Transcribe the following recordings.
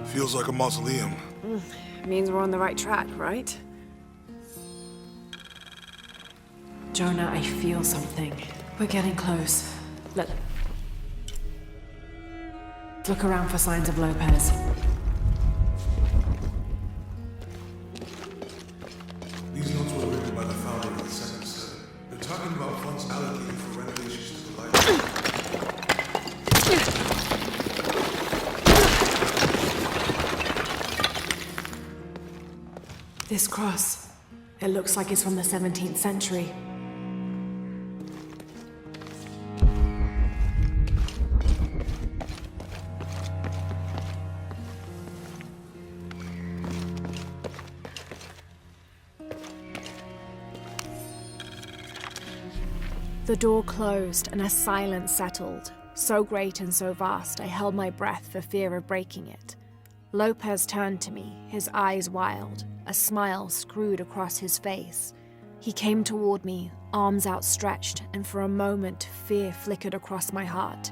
Feels like a mausoleum. Means we're on the right track, right? Jonah, I feel something. We're getting close. Let's look around for signs of Lopez. These notes were written by the founder of the second study. They're talking about funds allocated for renovations to the library. This cross, it looks like it's from the 17th century. The door closed and a silence settled, so great and so vast I held my breath for fear of breaking it. Lopez turned to me, his eyes wild, a smile screwed across his face. He came toward me, arms outstretched, and for a moment fear flickered across my heart.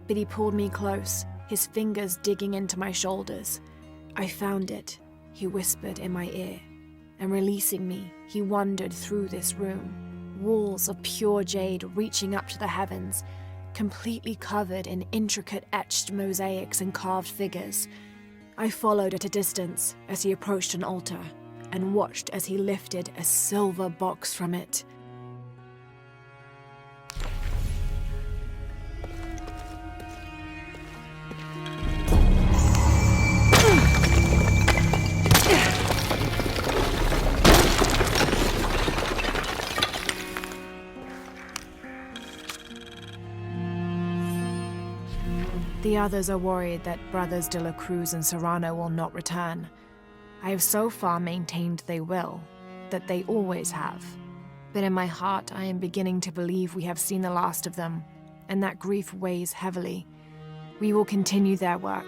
But he pulled me close, his fingers digging into my shoulders. I found it, he whispered in my ear, and releasing me, he wandered through this room. Walls of pure jade reaching up to the heavens, completely covered in intricate etched mosaics and carved figures. I followed at a distance as he approached an altar and watched as he lifted a silver box from it. The others are worried that Brothers de la Cruz and Serrano will not return. I have so far maintained they will, that they always have. But in my heart I am beginning to believe we have seen the last of them, and that grief weighs heavily. We will continue their work.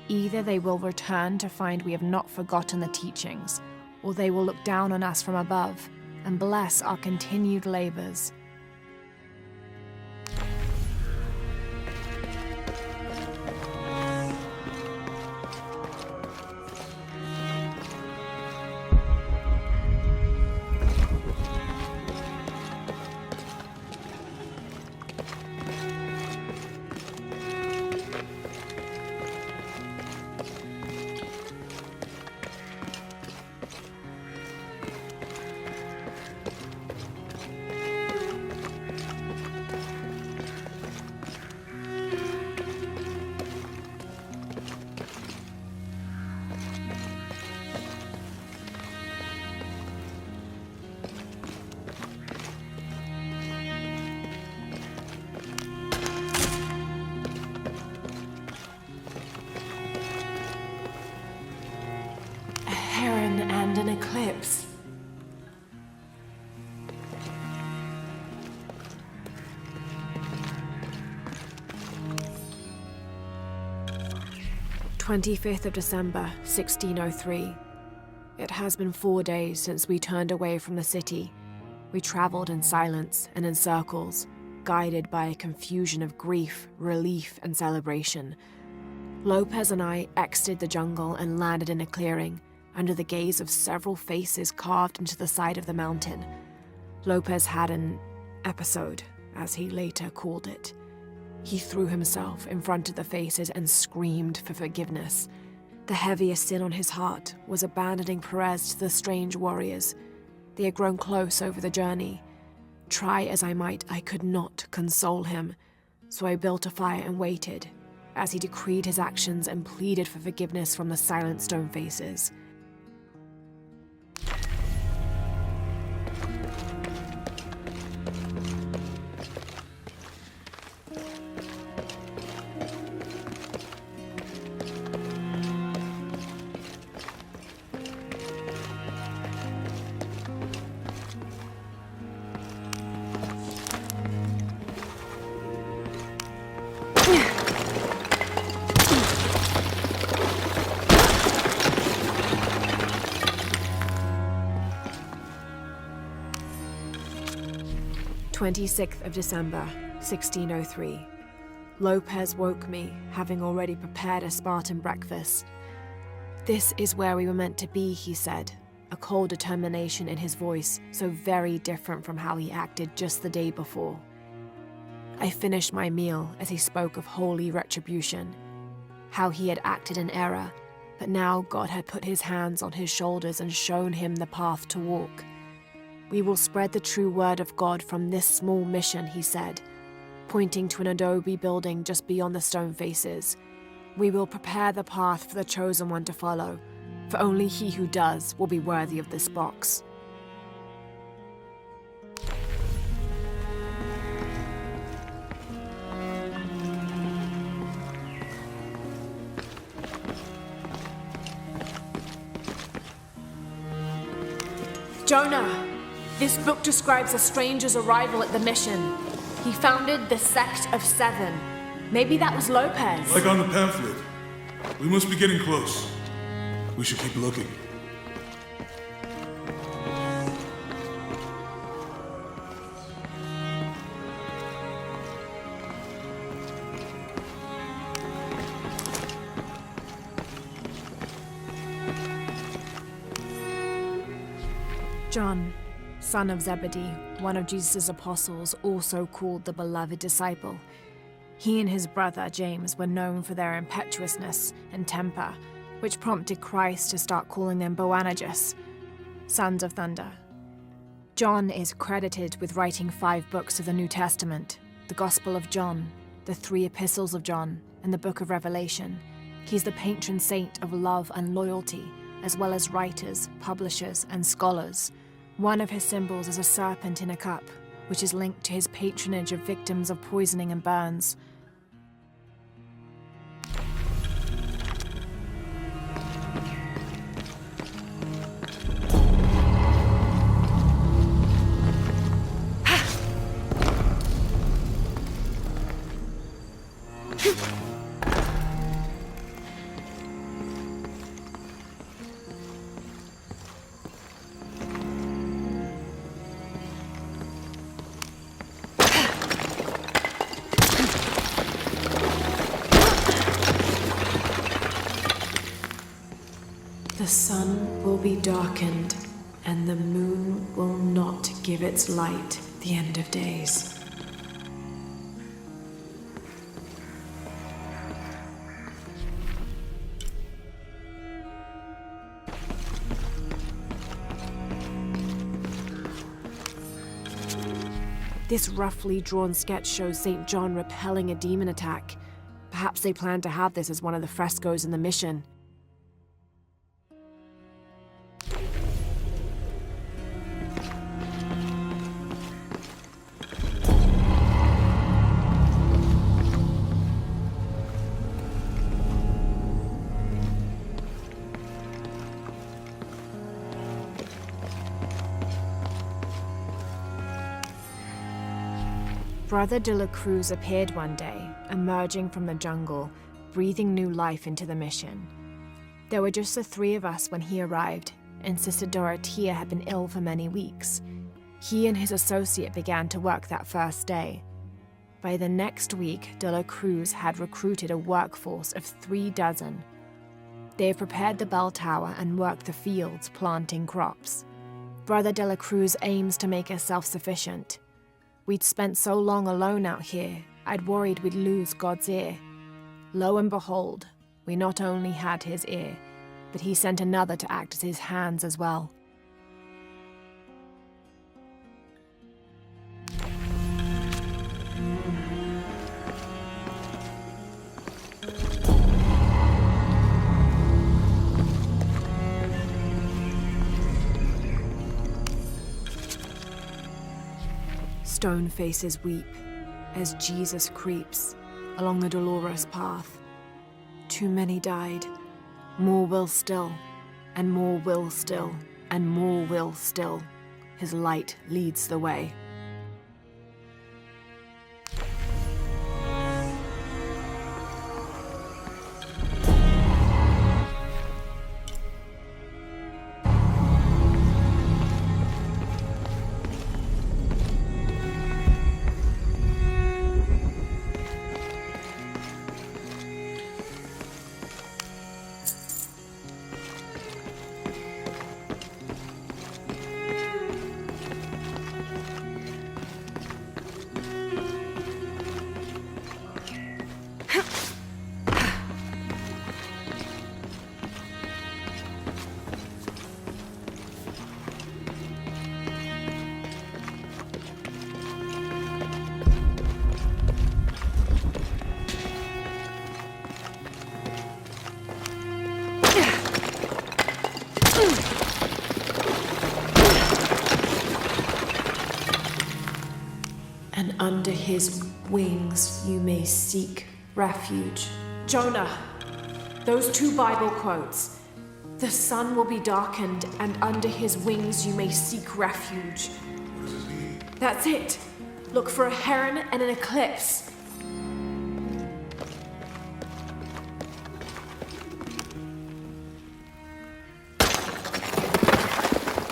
Either they will return to find we have not forgotten the teachings, or they will look down on us from above and bless our continued labors. And an eclipse. "25th of December, 1603. It has been 4 days since we turned away from the city. We traveled in silence and in circles, guided by a confusion of grief, relief, and celebration. Lopez and I exited the jungle and landed in a clearing, under the gaze of several faces carved into the side of the mountain. Lopez had an episode, as he later called it. He threw himself in front of the faces and screamed for forgiveness. The heaviest sin on his heart was abandoning Perez to the strange warriors. They had grown close over the journey. Try as I might, I could not console him, so I built a fire and waited, as he decreed his actions and pleaded for forgiveness from the silent stone faces. "26th of December, 1603. Lopez woke me, having already prepared a Spartan breakfast. "This is where we were meant to be," he said, a cold determination in his voice, so very different from how he acted just the day before. I finished my meal as he spoke of holy retribution, how he had acted in error, but now God had put his hands on his shoulders and shown him the path to walk. "We will spread the true word of God from this small mission," he said, pointing to an adobe building just beyond the stone faces. "We will prepare the path for the chosen one to follow, for only he who does will be worthy of this box." Jonah! This book describes a stranger's arrival at the mission. He founded the Sect of Seven. Maybe that was Lopez. Like on the pamphlet. We must be getting close. We should keep looking. John, son of Zebedee, one of Jesus' apostles, also called the beloved disciple. He and his brother James were known for their impetuousness and temper, which prompted Christ to start calling them Boanerges, sons of thunder. John is credited with writing 5 books of the New Testament, the Gospel of John, the 3 epistles of John, and the Book of Revelation. He's the patron saint of love and loyalty, as well as writers, publishers, and scholars. One of his symbols is a serpent in a cup, which is linked to his patronage of victims of poisoning and burns. The sun will be darkened, and the moon will not give its light the end of days. This roughly drawn sketch shows St. John repelling a demon attack. Perhaps they planned to have this as one of the frescoes in the mission. Brother de la Cruz appeared one day, emerging from the jungle, breathing new life into the mission. There were just the 3 of us when he arrived, and Sister Dorothea had been ill for many weeks. He and his associate began to work that first day. By the next week, de la Cruz had recruited a workforce of 36. They have prepared the bell tower and worked the fields, planting crops. Brother de la Cruz aims to make us self-sufficient. We'd spent so long alone out here, I'd worried we'd lose God's ear. Lo and behold, we not only had his ear, but he sent another to act as his hands as well. Stone faces weep as Jesus creeps along the dolorous path. Too many died. More will still, and more will still, and more will still. His light leads the way. And under his wings you may seek refuge. Jonah, those two Bible quotes. The sun will be darkened, and under his wings you may seek refuge. What does it mean? That's it. Look for a heron and an eclipse.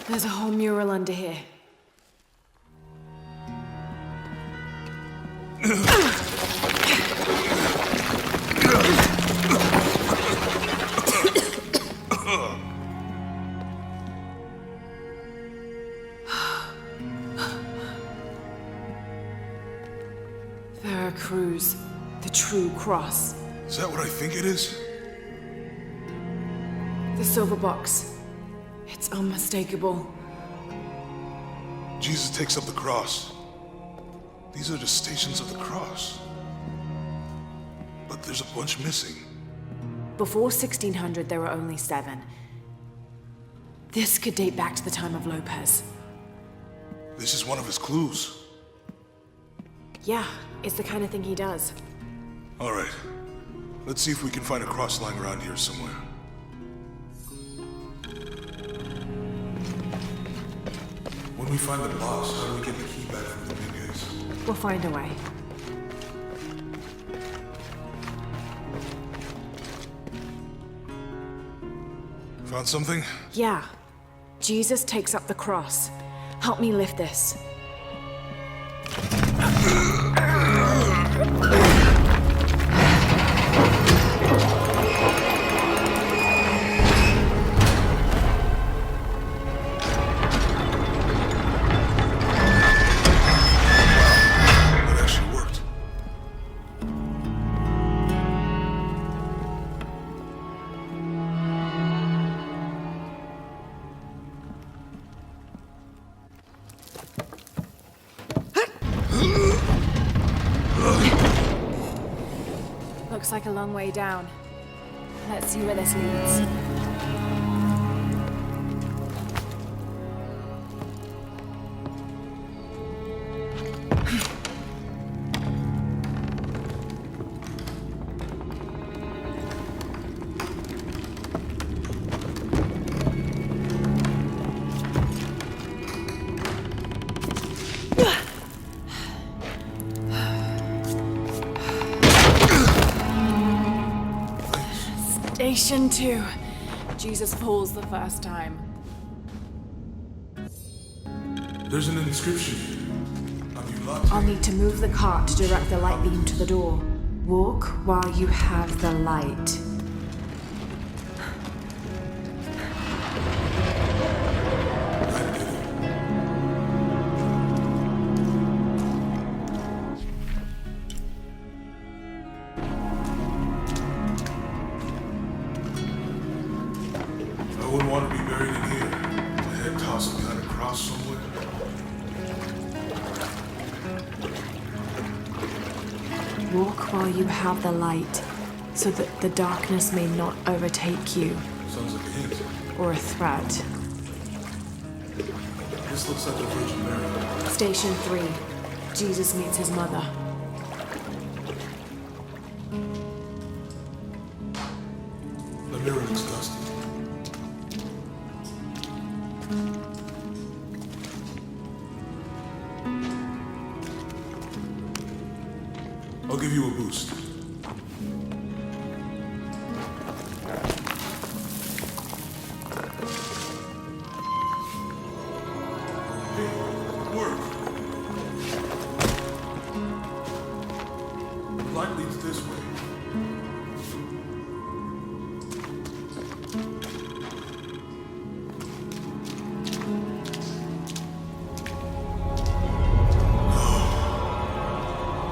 There's a whole mural under here. Veracruz, the true cross. Is that what I think it is? The silver box. It's unmistakable. Jesus takes up the cross. These are the stations of the cross. But there's a bunch missing. Before 1600, there were only 7. This could date back to the time of Lopez. This is one of his clues. Yeah, it's the kind of thing he does. All right. Let's see if we can find a cross lying around here somewhere. When we find the box, how do we get the key back from the big guys? We'll find a way. Found something? Yeah. Jesus takes up the cross. Help me lift this. That actually worked. Looks like a long way down. Let's see where this leads. Station 2. Jesus falls the first time. There's an inscription here. On you lot. I'll need to move the cart to direct the light beam to the door. Walk while you have the light. I wouldn't want to be buried in here. My head tossed behind a cross somewhere. Walk while you have the light, so that the darkness may not overtake you, Sounds like a hint. or a threat. This looks like the Virgin Mary. Station 3. Jesus meets his mother. The mirror looks dusty. I'll give you a boost. Hey, work. The light leads this way.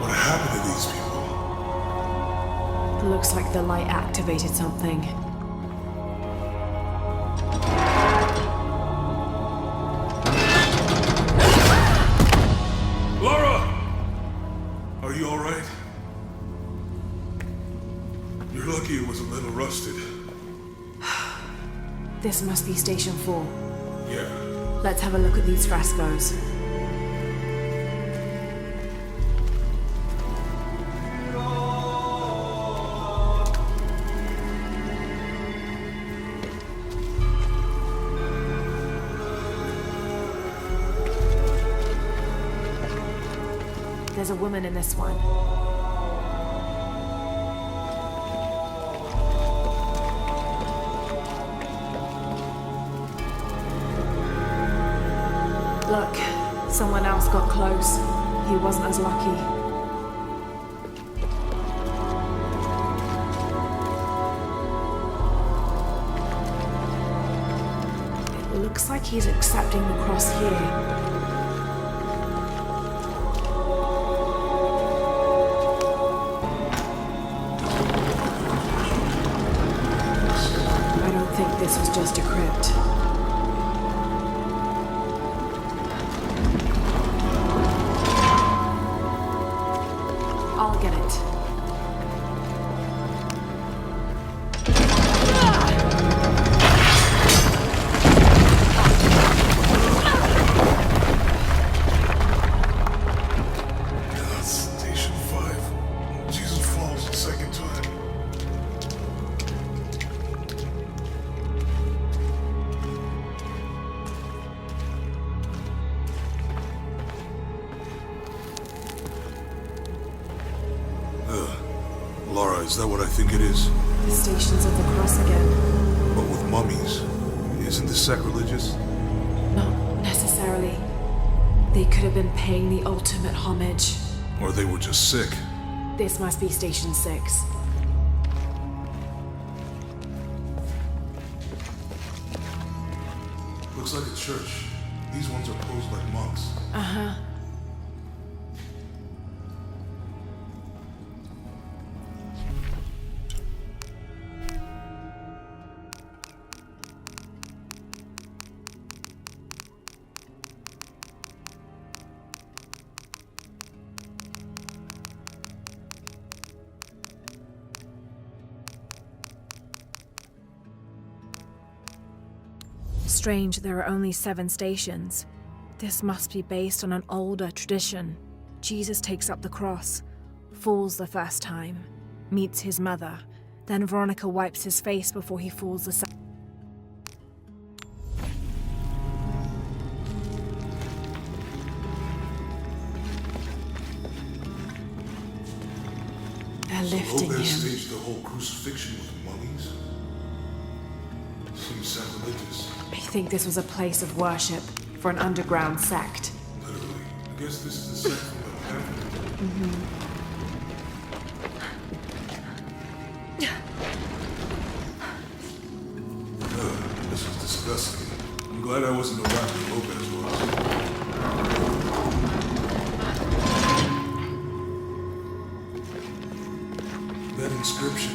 What happened to these people? Looks like the light activated something. Laura! Are you alright? You're lucky it was a little rusted. This must be Station 4. Yeah. Let's have a look at these frescoes. There's a woman in this one. Look, someone else got close. He wasn't as lucky. It looks like he's accepting the cross here. This was just a crypt. I'll get it. Station 5. Jesus falls the second time. Laura, is that what I think it is? The Stations of the Cross again. But with mummies. Isn't this sacrilegious? Not necessarily. They could have been paying the ultimate homage. Or they were just sick. This must be Station 6. Looks like a church. These ones are posed like monks. Uh-huh. Strange there are only 7 stations. This must be based on an older tradition. Jesus takes up the cross, falls the first time, meets his mother, then Veronica wipes his face before he falls the second. They're lifting him. Staged the whole crucifixion with mummies? Seems sacrilegious. I think this was a place of worship for an underground sect. Literally. I guess this is the sect from the pamphlet. This is disgusting. I'm glad I wasn't around when Lopez was. That inscription.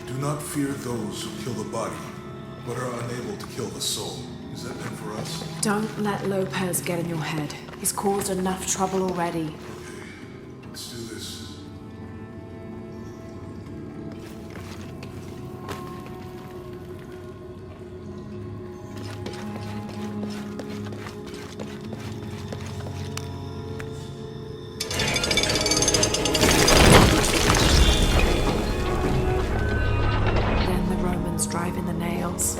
Do not fear those who kill the body, but are unable to kill the soul. Is that meant for us? Don't let Lopez get in your head. He's caused enough trouble already. Okay, let's do this. Then the Romans drive in the nails.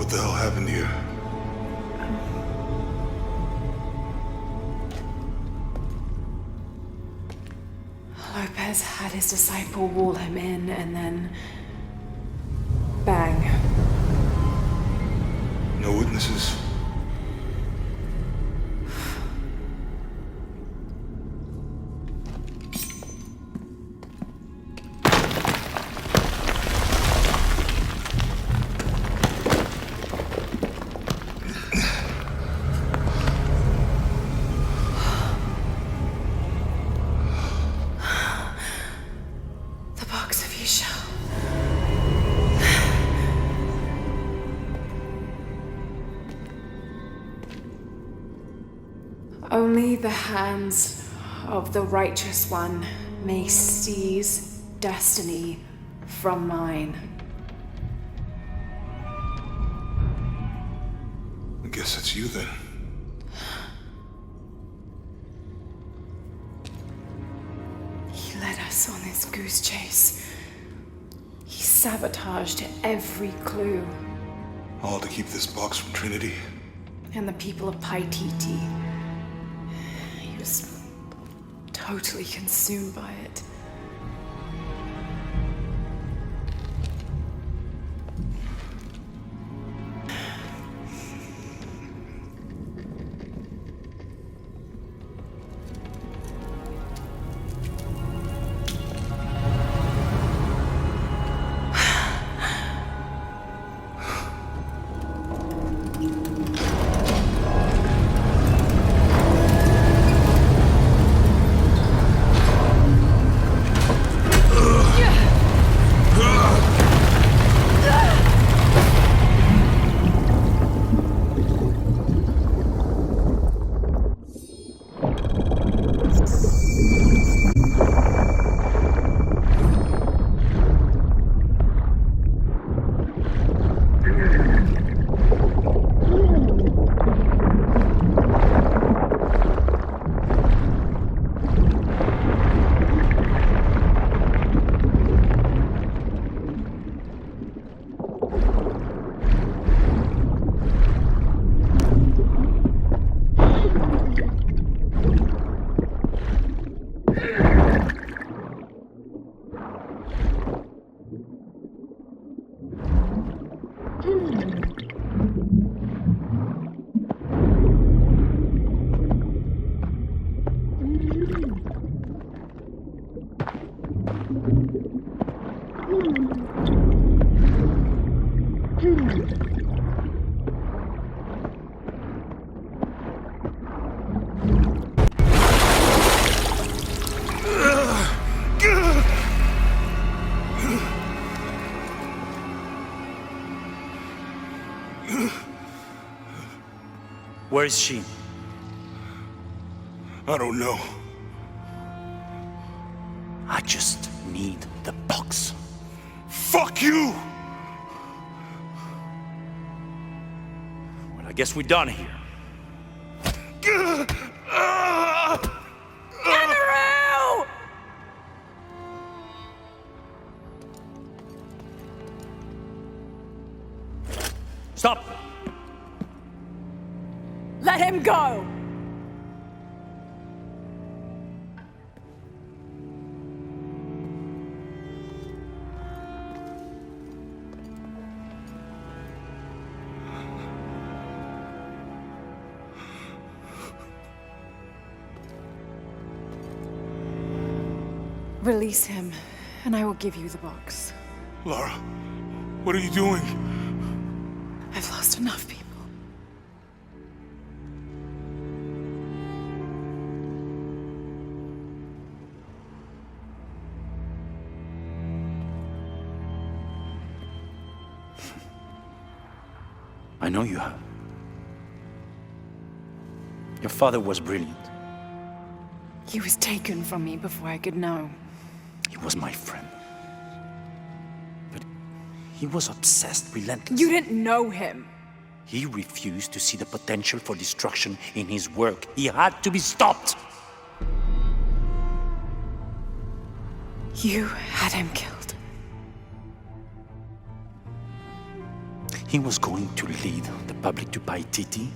What the hell happened here? Lopez had his disciple wall him in, and then... bang. No witnesses? Only the hands of the Righteous One may seize destiny from mine. I guess it's you then. He led us on this goose chase. He sabotaged every clue. All to keep this box from Trinity. And the people of Paititi. He was totally consumed by it. Where is she? I don't know. I just need the box. Fuck you! Well, I guess we're done here. Amaru! Stop! Let him go! Release him, and I will give you the box. Lara, what are you doing? I've lost enough people. I know you have. Your father was brilliant. He was taken from me before I could know. He was my friend. But he was obsessed, relentless. You didn't know him. He refused to see the potential for destruction in his work. He had to be stopped. You had him killed. he was going to lead the public to Paititi?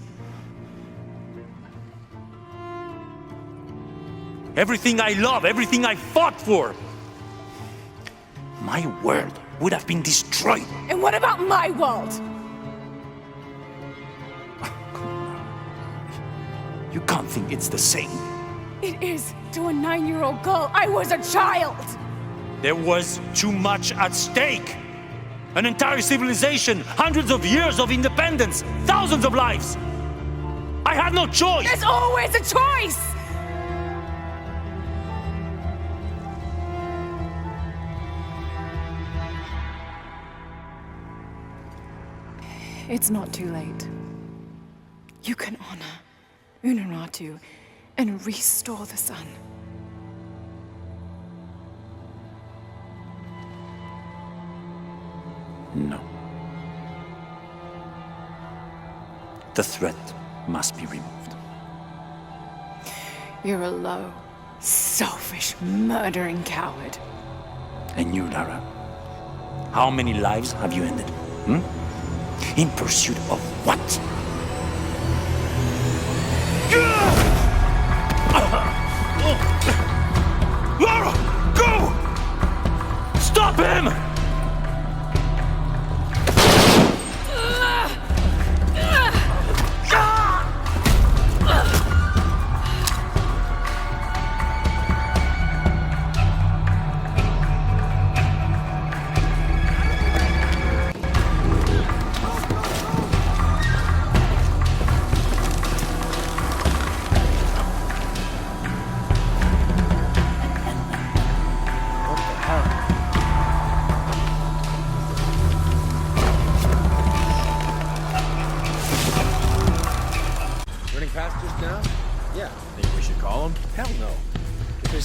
Everything I love, everything I fought for. My world would have been destroyed. And what about my world? You can't think it's the same. It is to a 9-year-old girl. I was a child. There was too much at stake. An entire civilization, hundreds of years of independence, thousands of lives. I had no choice. There's always a choice. It's not too late. You can honor Unuratu and restore the sun. No. The threat must be removed. You're a low, selfish, murdering coward. And you, Lara? How many lives have you ended? In pursuit of what? Lara! Go! Stop him!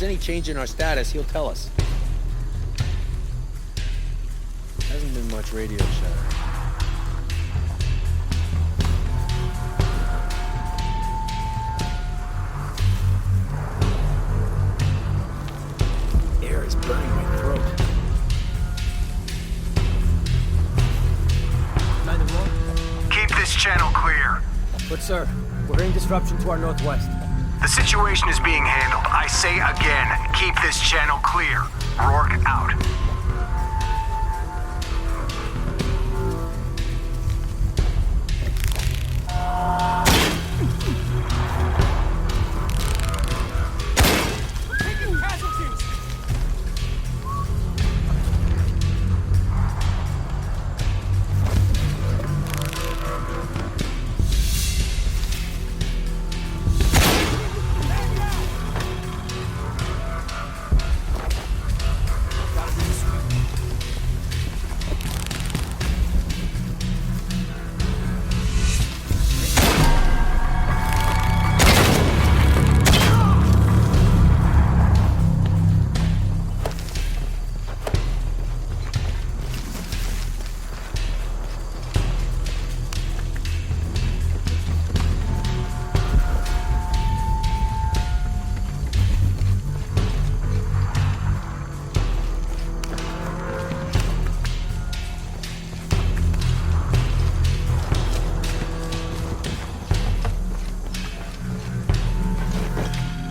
Any change in our status, he'll tell us. Hasn't been much radio chatter. Air is burning my throat. Keep this channel clear. But sir, we're hearing disruption to our northwest. The situation is being handled. I say again, keep this channel clear. Rourke out.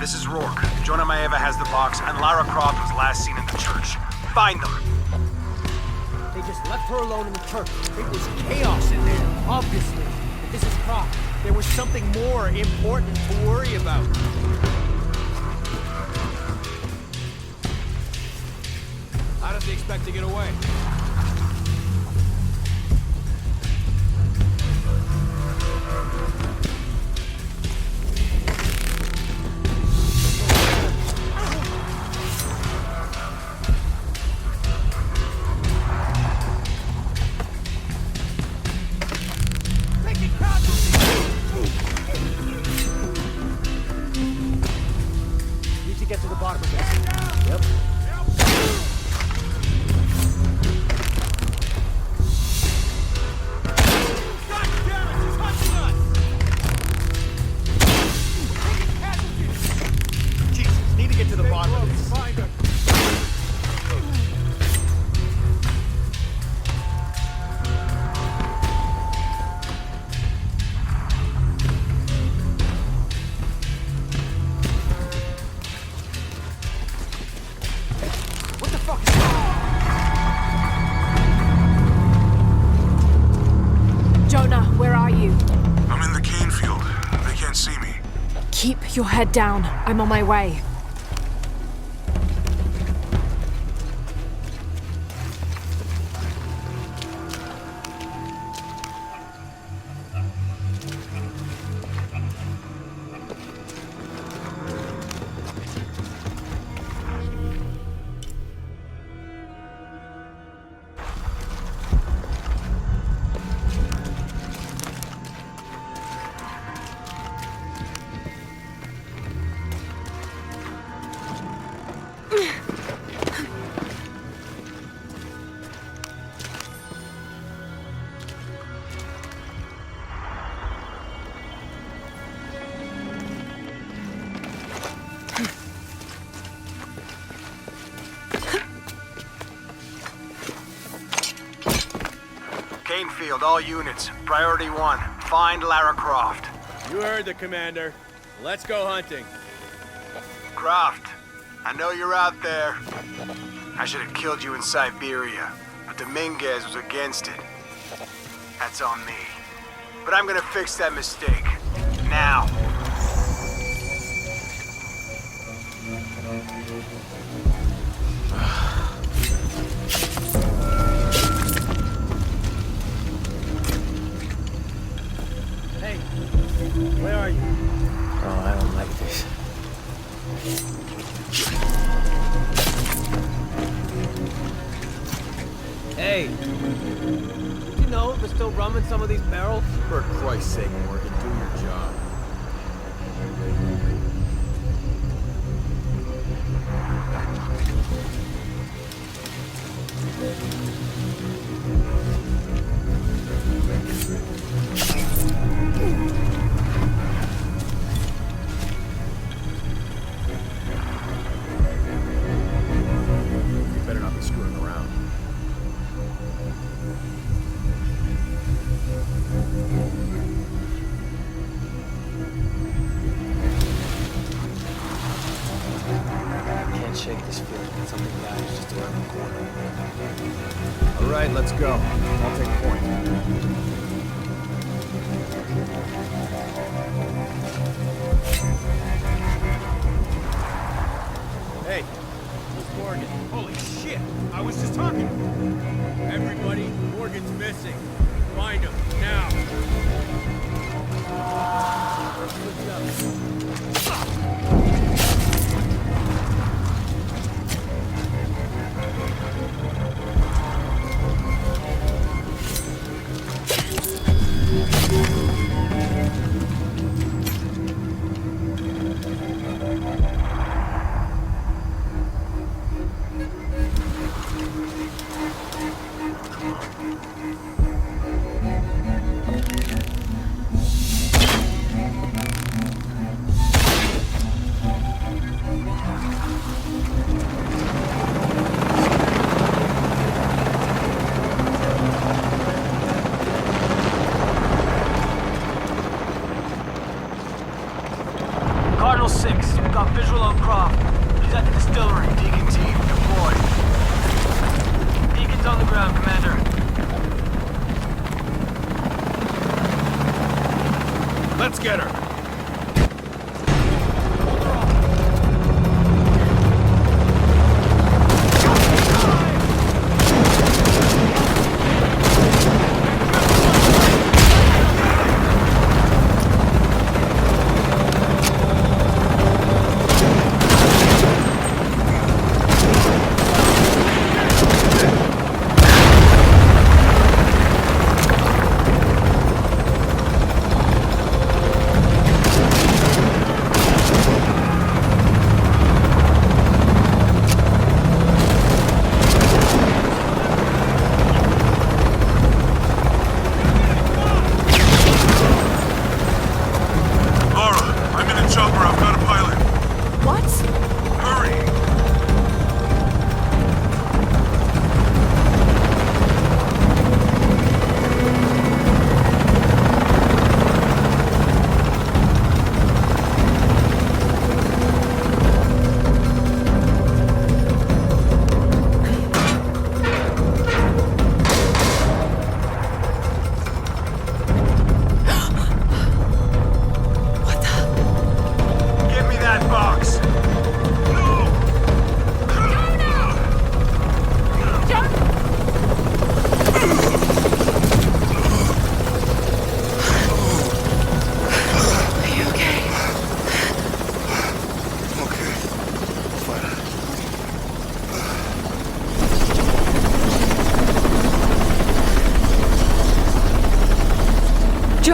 This is Rourke. Jonah Maeva has the box, and Lara Croft was last seen in the church. Find them! They just left her alone in the church. It was chaos in there, obviously. But this is Croft. There was something more important to worry about. How does he expect to get away? you? I'm in the cane field. They can't see me. Keep your head down. I'm on my way. Cane field, all units. Priority 1. Find Lara Croft. You heard the commander. Let's go hunting. Croft, I know you're out there. I should have killed you in Siberia, but Dominguez was against it. That's on me. But I'm gonna fix that mistake. Now. Hey, where are you? Oh, I don't like this. Hey, did you know there's still rum in some of these barrels? For Christ's sake, Morgan, do your job. You better not be screwing around. Can't shake this feeling that something bad is just around the corner. All right, let's go. I'll take point. Hey, where's Morgan? Holy shit! I was just talking. Everybody, Morgan's missing. Find him now. Cardinal 6, we've got visual on Croft. She's at the distillery. Deacon team, deployed. Deacon's on the ground, Commander. Let's get her.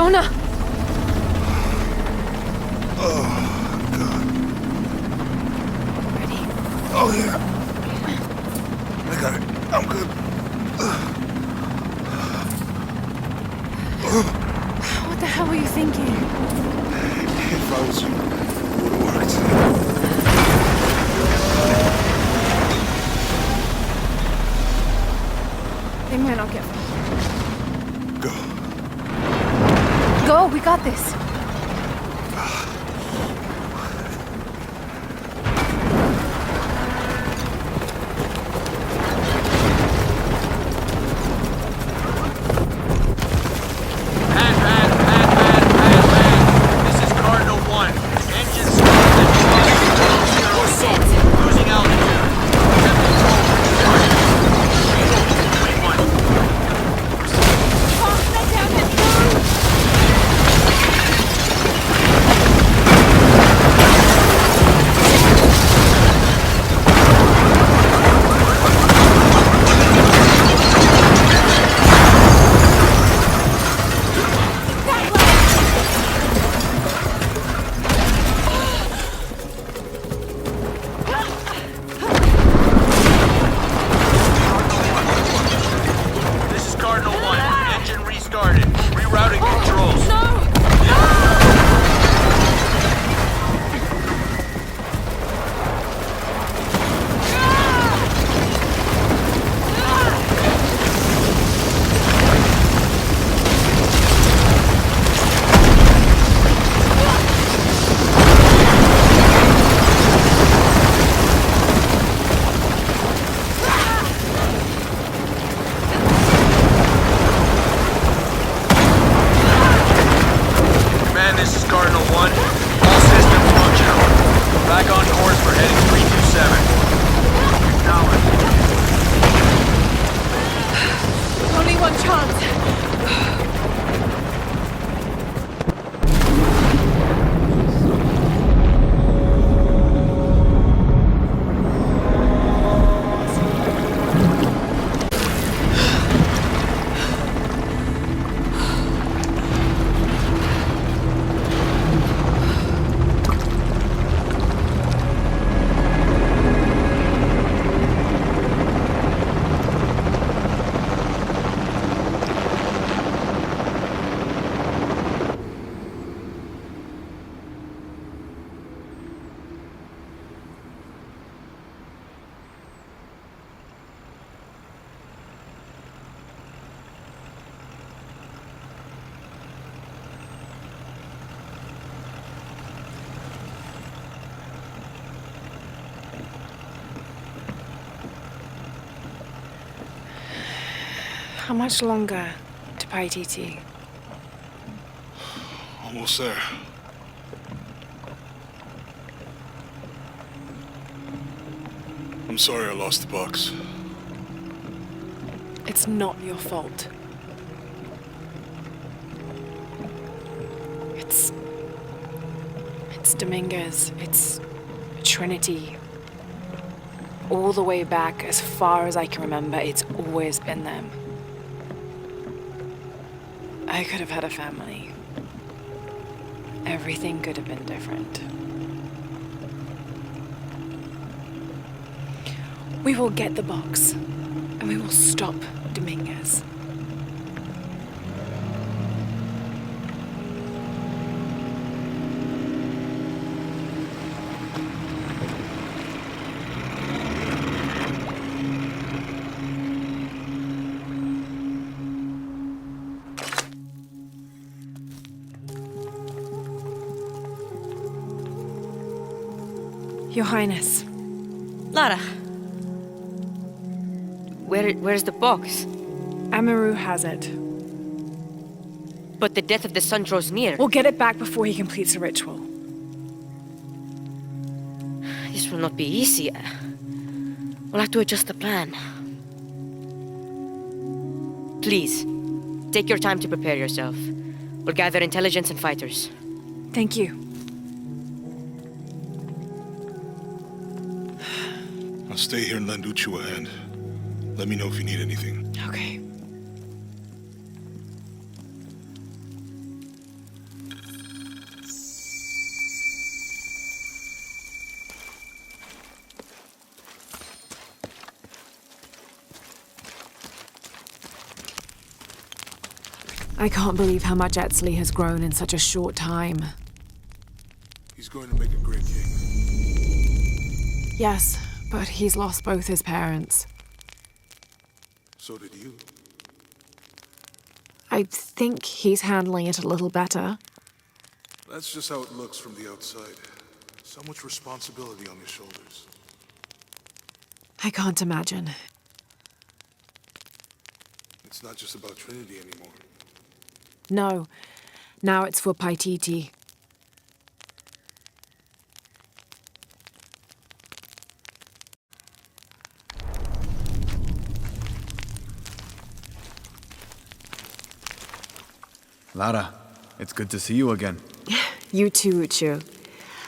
Leona! Oh, yeah. I got it. I'm good. What the hell were you thinking? If I was you, it would have worked. They might not get far. Go. Go, we got this. How much longer to Paititi? Almost there. I'm sorry I lost the box. It's not your fault. It's Dominguez. It's Trinity. All the way back, as far as I can remember, it's always been them. I could have had a family. Everything could have been different. We will get the box, and we will stop Dominguez. Your Highness. Lara. Where's the box? Amaru has it. But the death of the sun draws near. We'll get it back before he completes the ritual. This will not be easy. We'll have to adjust the plan. Please, take your time to prepare yourself. We'll gather intelligence and fighters. Thank you. I'll stay here and lend Uchu a hand. Let me know if you need anything. Okay. I can't believe how much Etzli has grown in such a short time. He's going to make a great king. Yes, but he's lost both his parents. So did you. I think he's handling it a little better. That's just how it looks from the outside. So much responsibility on his shoulders. I can't imagine. It's not just about Trinity anymore. No, now it's for Paititi. Lara, it's good to see you again. You too, Uchu.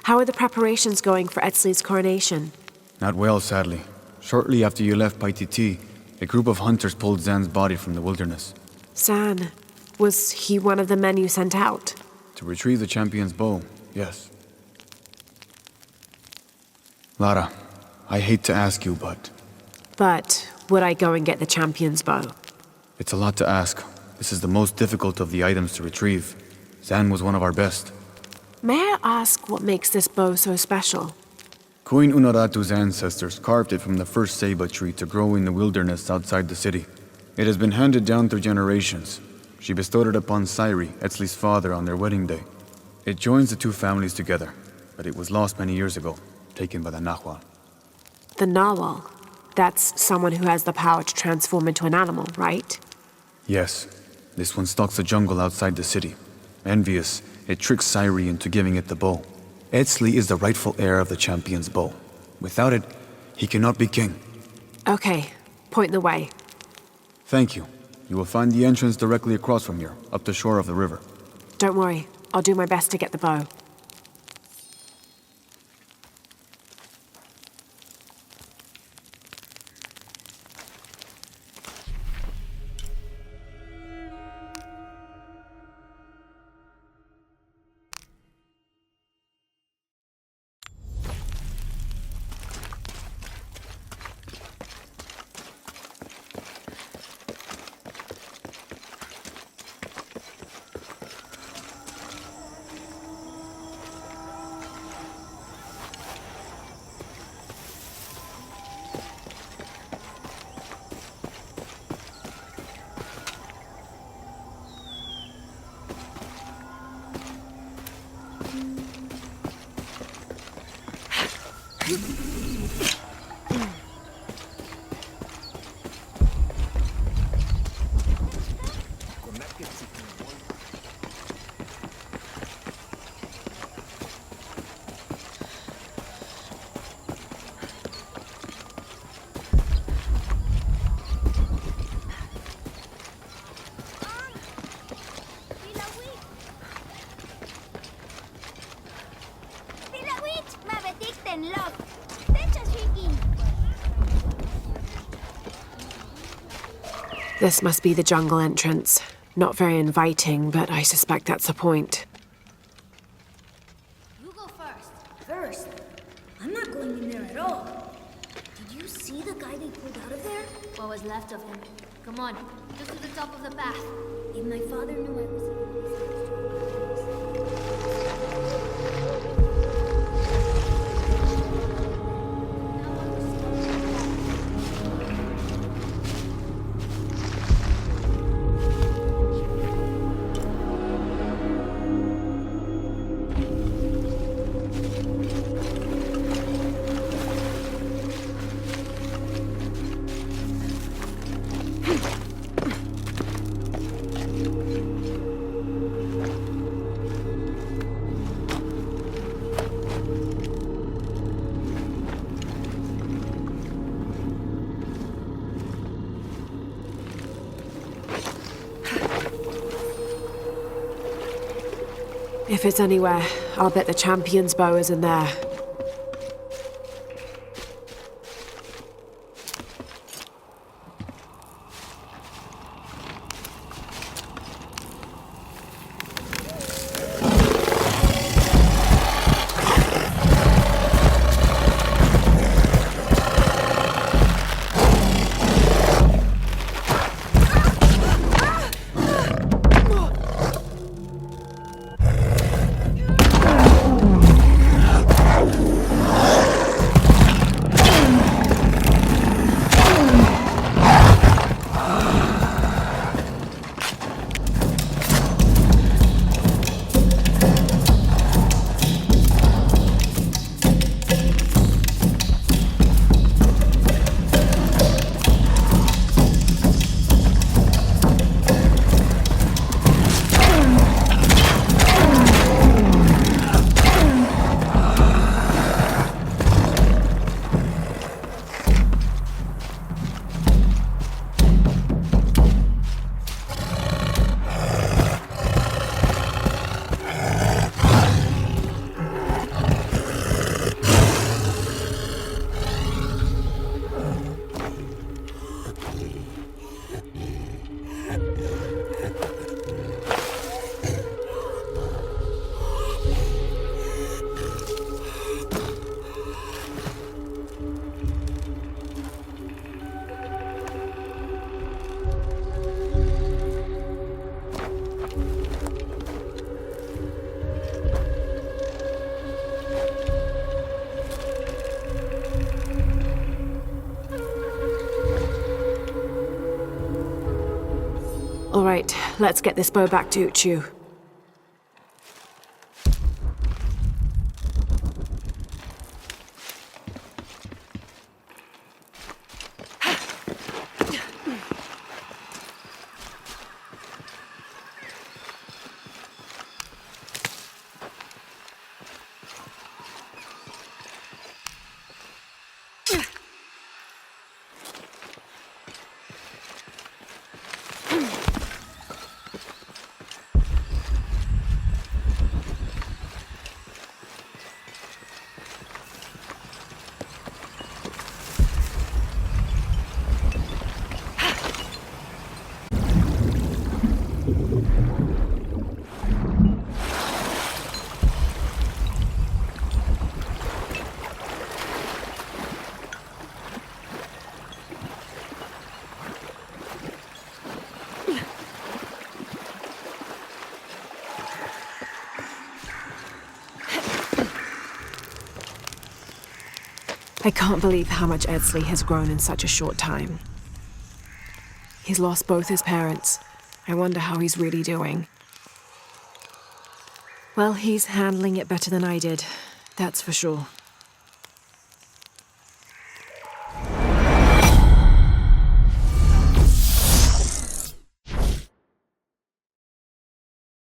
How are the preparations going for Etzli's coronation? Not well, sadly. Shortly after you left Paititi, a group of hunters pulled Zan's body from the wilderness. Zan, was he one of the men you sent out? To retrieve the champion's bow, yes. Lara, I hate to ask you, but... But would I go and get the champion's bow? It's a lot to ask. This is the most difficult of the items to retrieve. Zan was one of our best. May I ask what makes this bow so special? Queen Unaratu's ancestors carved it from the first ceiba tree to grow in the wilderness outside the city. It has been handed down through generations. She bestowed it upon Sairi, Etzli's father, on their wedding day. It joins the two families together, but it was lost many years ago, taken by the Nahual. The Nawal. That's someone who has the power to transform into an animal, right? Yes. This one stalks the jungle outside the city. Envious, it tricks Sairi into giving it the bow. Etzli is the rightful heir of the champion's bow. Without it, he cannot be king. Okay, point the way. Thank you. You will find the entrance directly across from here, up the shore of the river. Don't worry, I'll do my best to get the bow. This must be the jungle entrance. Not very inviting, but I suspect that's the point. You go first. First? I'm not going in there at all. Did you see the guy they pulled out of there? What was left of him? Come on, just to the top of the path. If my father knew I was... If it's anywhere, I'll bet the champion's bow is in there. All right, let's get this bow back to Uchu. I can't believe how much Edsleigh has grown in such a short time. He's lost both his parents. I wonder how he's really doing. Well, he's handling it better than I did, that's for sure.